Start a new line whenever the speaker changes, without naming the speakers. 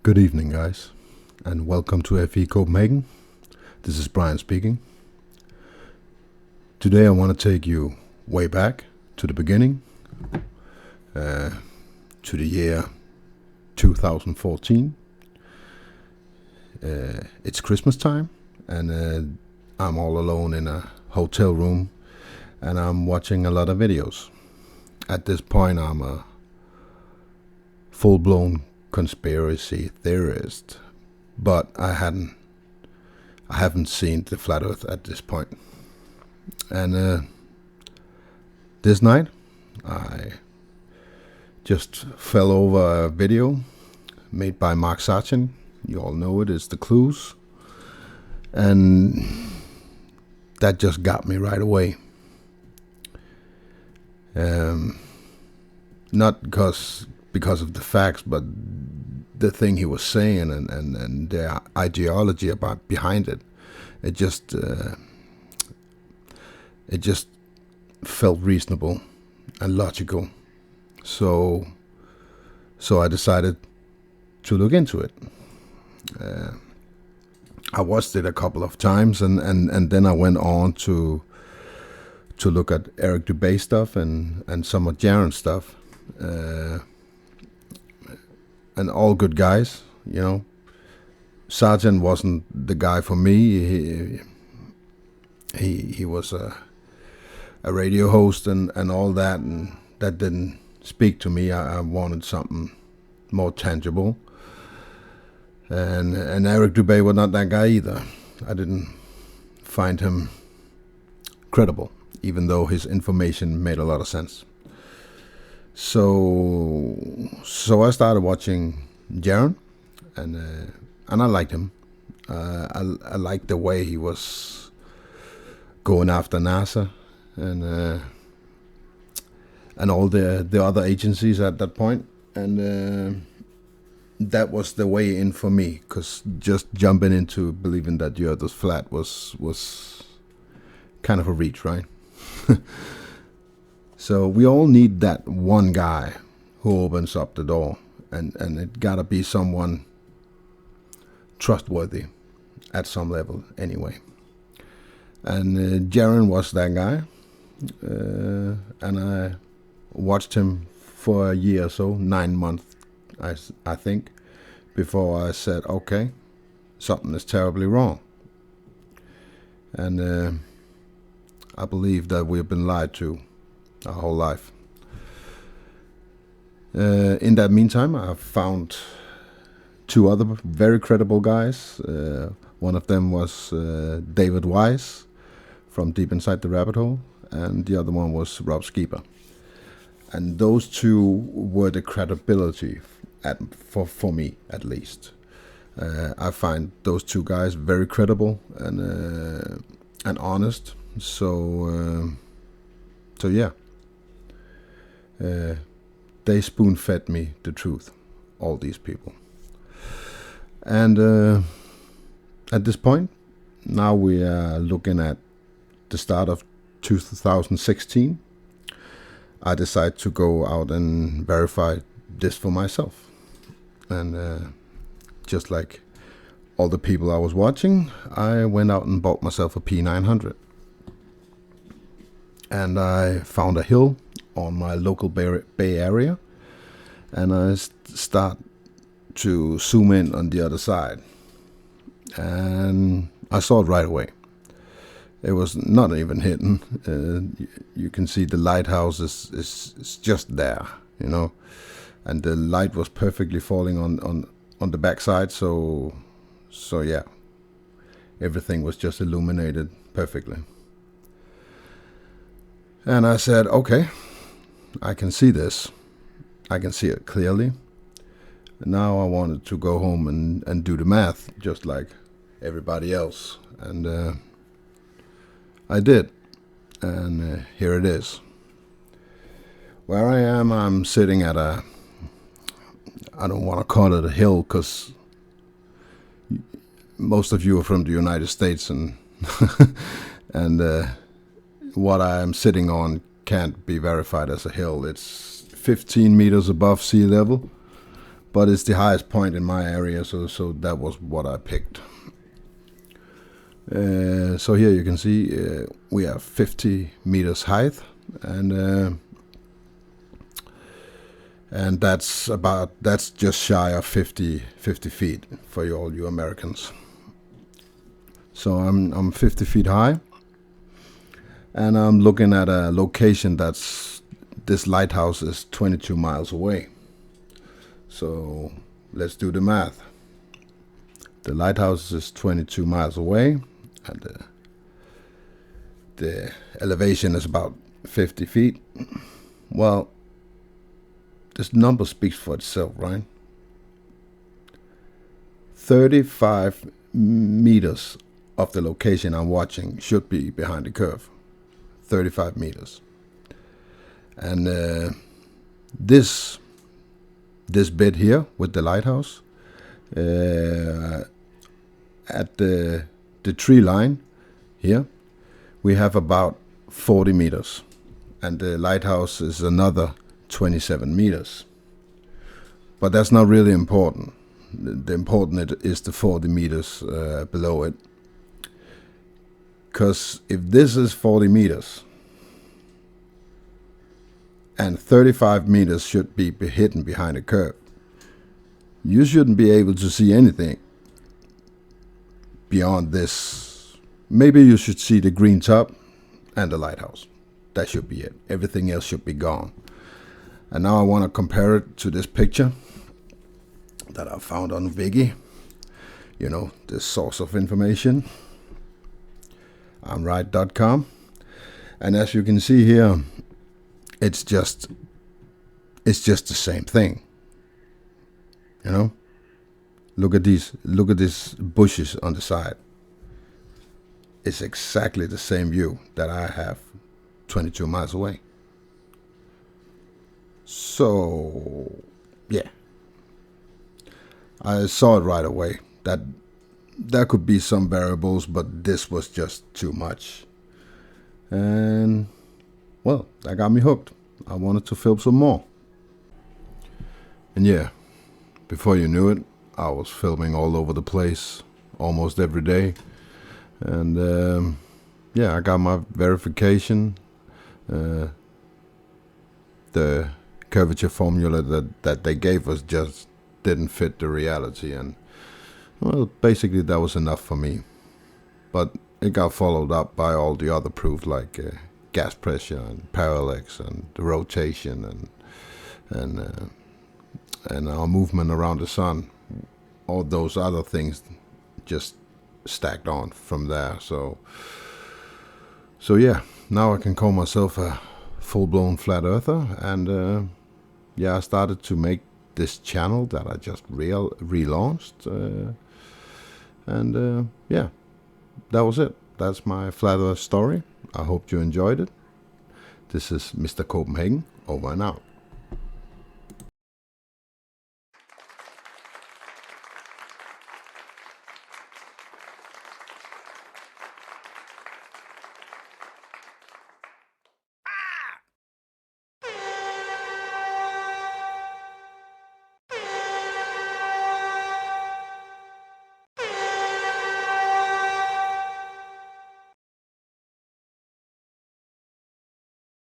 Good evening, guys, and welcome to FE Copenhagen. This is Brian speaking. Today I want to take you way back to the beginning, to the year 2014. It's Christmas time, and I'm all alone in a hotel room, and I'm watching a lot of videos. At this point, I'm a full-blown conspiracy theorist, but I haven't seen the flat Earth at this point. And this night, I just fell over a video made by Mark Sargent. You all know it is The Clues, and that just got me right away. Not because of the facts, but the thing he was saying and the ideology behind it. It just felt reasonable and logical. So I decided to look into it. I watched it a couple of times, and then I went on to look at Eric Dubay stuff and some of Jaron's stuff. And all good guys, you know. Sargent wasn't the guy for me. He was a radio host and all that, and that didn't speak to me. I wanted something more tangible. And Eric Dubay was not that guy either. I didn't find him credible, even though his information made a lot of sense. So I started watching Jaron, and I liked him. I liked the way he was going after NASA and all the other agencies at that point, and that was the way in for me. Because just jumping into believing that the Earth was flat was kind of a reach, right? So we all need that one guy who opens up the door, and it gotta be someone trustworthy at some level anyway. And Jaron was that guy, and I watched him for a year or so, 9 months, I think, before I said, okay, something is terribly wrong. And I believe that we've been lied to our whole life. In that meantime, I found two other very credible guys. One of them was David Wise from Deep Inside the Rabbit Hole, and the other one was Rob Skiba. And those two were the credibility for me, at least. I find those two guys very credible and honest. So yeah. They spoon-fed me the truth, all these people. And at this point, now we are looking at the start of 2016. I decided to go out and verify this for myself. And just like all the people I was watching, I went out and bought myself a P900. And I found a hill on my local Bay Area, and I start to zoom in on the other side, and I saw it right away. It was not even hidden. You can see the lighthouse is just there, you know, and the light was perfectly falling on the backside. So yeah, everything was just illuminated perfectly. And I said, okay, I can see this. I can see it clearly. Now I wanted to go home and do the math, just like everybody else. And I did. And here it is. Where I am, I'm sitting at I don't want to call it a hill, because most of you are from the United States, and and what I am sitting on can't be verified as a hill. It's 15 meters above sea level, but it's the highest point in my area, so that was what I picked. So here you can see we have 50 meters height, and that's just shy of 50 feet for all you Americans. So I'm 50 feet high, and I'm looking at a location this lighthouse is 22 miles away. So let's do the math. The lighthouse is 22 miles away, and the elevation is about 50 feet. Well, this number speaks for itself, right? 35 meters of the location I'm watching should be behind the curve. 35 meters. And this bit here with the lighthouse, at the tree line here, we have about 40 meters. And the lighthouse is another 27 meters. But that's not really important. The important is the 40 meters below it. Because if this is 40 meters and 35 meters should be hidden behind a curve, you shouldn't be able to see anything beyond this. Maybe you should see the green top and the lighthouse. That should be it. Everything else should be gone. And now I want to compare it to this picture that I found on Wiki. You know, the source of information. Right.com. And as you can see here, it's just the same thing. You know? Look at these bushes on the side. It's exactly the same view that I have 22 miles away. So, yeah. I saw it right away that there could be some variables, but this was just too much. And, well, that got me hooked. I wanted to film some more. And yeah, before you knew it, I was filming all over the place almost every day. And, yeah, I got my verification. The curvature formula that they gave us just didn't fit the reality, and well, basically that was enough for me. But it got followed up by all the other proofs like gas pressure and parallax and the rotation and our movement around the sun. All those other things just stacked on from there. So yeah, now I can call myself a full-blown flat earther, and yeah, I started to make this channel that I just relaunched, and yeah, that was it. That's my flat earth story. I hope you enjoyed it. This is Mr. Copenhagen, over and out.